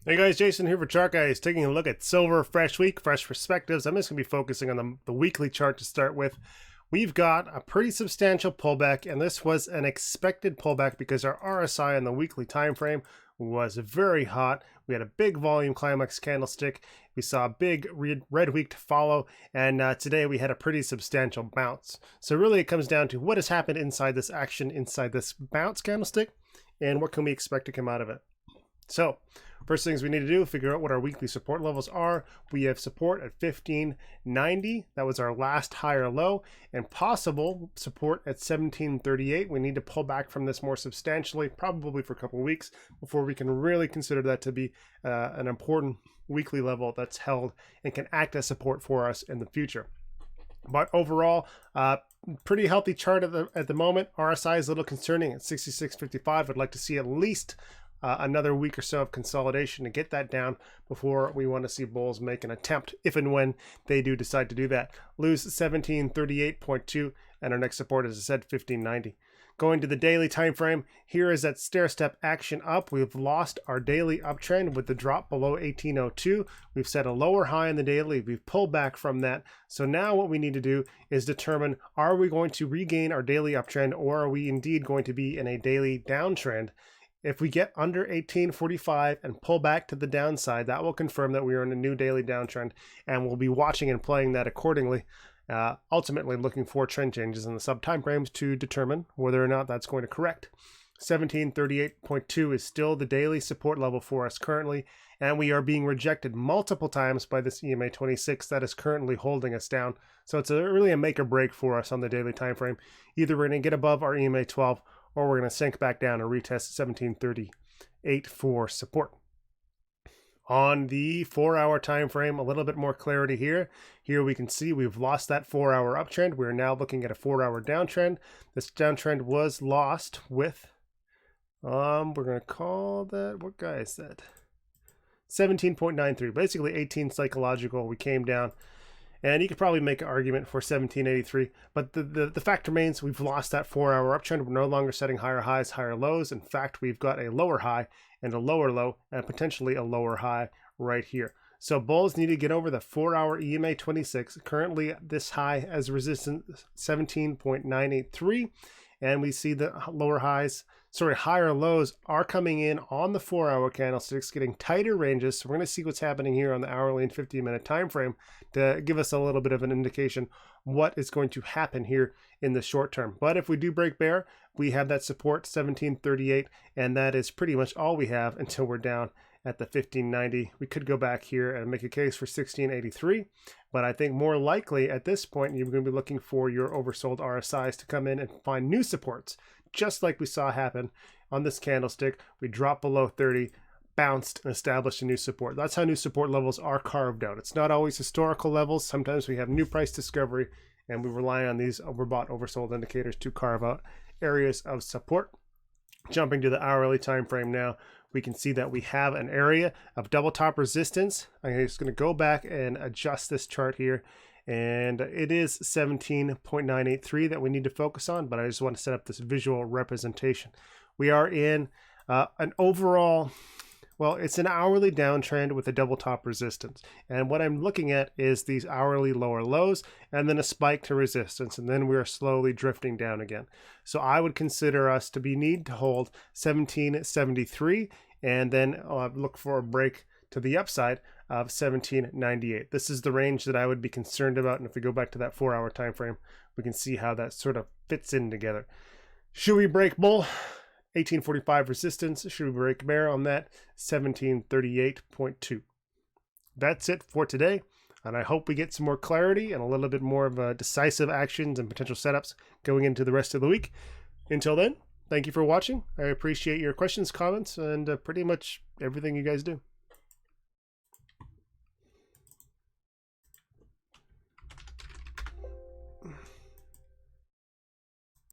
Hey guys, Jason here for TheChartGuys, taking a look at silver, fresh week, fresh perspectives. I'm just going to be focusing on the weekly chart to start with. We've got a pretty substantial pullback, and this was an expected pullback because our RSI on the weekly time frame was very hot. We had a big volume climax candlestick. We saw a big red week to follow, and today we had a pretty substantial bounce. So really it comes down to what has happened inside this action, inside this bounce candlestick, and what can we expect to come out of it. So first things we need to do, figure out what our weekly support levels are. We have support at 1590. That was our last high or low, and possible support at 1738. We need to pull back from this more substantially, probably for a couple of weeks, before we can really consider that to be an important weekly level that's held and can act as support for us in the future. But overall, pretty healthy chart at the moment. RSI is a little concerning at 66.55. I'd like to see at least another week or so of consolidation to get that down before we want to see bulls make an attempt, if and when they do decide to do that. Lose 1738.2, and our next support, as I said, 1590. Going to the daily time frame, here is that stair-step action up. We've lost our daily uptrend with the drop below 1802. We've set a lower high in the daily. We've pulled back from that. So now what we need to do is determine, are we going to regain our daily uptrend, or are we indeed going to be in a daily downtrend? If we get under 1845 and pull back to the downside, that will confirm that we are in a new daily downtrend, and we'll be watching and playing that accordingly, ultimately looking for trend changes in the sub time frames to determine whether or not that's going to correct. 1738.2 is still the daily support level for us currently, and we are being rejected multiple times by this EMA 26 that is currently holding us down. So it's really a make or break for us on the daily time frame. Either we're going to get above our EMA 12, or we're going to sink back down and retest 1738 for support. On the 4-hour time frame, a little bit more clarity here. Here we can see we've lost that 4-hour uptrend. We're now looking at a 4-hour downtrend. This downtrend was lost with, we're going to call that, what guy is that? 17.93, basically 18 psychological. We came down. And you could probably make an argument for 1783, but the fact remains we've lost that 4-hour uptrend. We're no longer setting higher highs, higher lows. In fact, we've got a lower high and a lower low and potentially a lower high right here. So bulls need to get over the 4-hour EMA 26. Currently, this high as resistance 17.983, and we see the higher lows are coming in on the 4-hour candlesticks, getting tighter ranges. So we're going to see what's happening here on the hourly and 15-minute time frame to give us a little bit of an indication what is going to happen here in the short term. But if we do break bear, we have that support 1738, and that is pretty much all we have until we're down at the 1590. We could go back here and make a case for 1683, but I think more likely at this point you're going to be looking for your oversold RSIs to come in and find new supports, just like we saw happen on this candlestick. We dropped below 30, bounced, and established a new support. That's how new support levels are carved out. It's not always historical levels. Sometimes we have new price discovery, and we rely on these overbought, oversold indicators to carve out areas of support. Jumping to the hourly time frame now, we can see that we have an area of double top resistance. I'm just going to go back and adjust this chart here, and it is 17.983 that we need to focus on, but I just want to set up this visual representation. We are in an overall, well, it's an hourly downtrend with a double top resistance. And what I'm looking at is these hourly lower lows and then a spike to resistance. And then we are slowly drifting down again. So I would consider us to need to hold 1773 and then look for a break to the upside of 1798. This is the range that I would be concerned about. And if we go back to that 4-hour time frame, we can see how that sort of fits in together. Should we break bull? 1845 resistance. Should we break bear on that? 1738.2. That's it for today, and I hope we get some more clarity and a little bit more of decisive actions and potential setups going into the rest of the week. Until then, thank you for watching. I appreciate your questions, comments, and pretty much everything you guys do.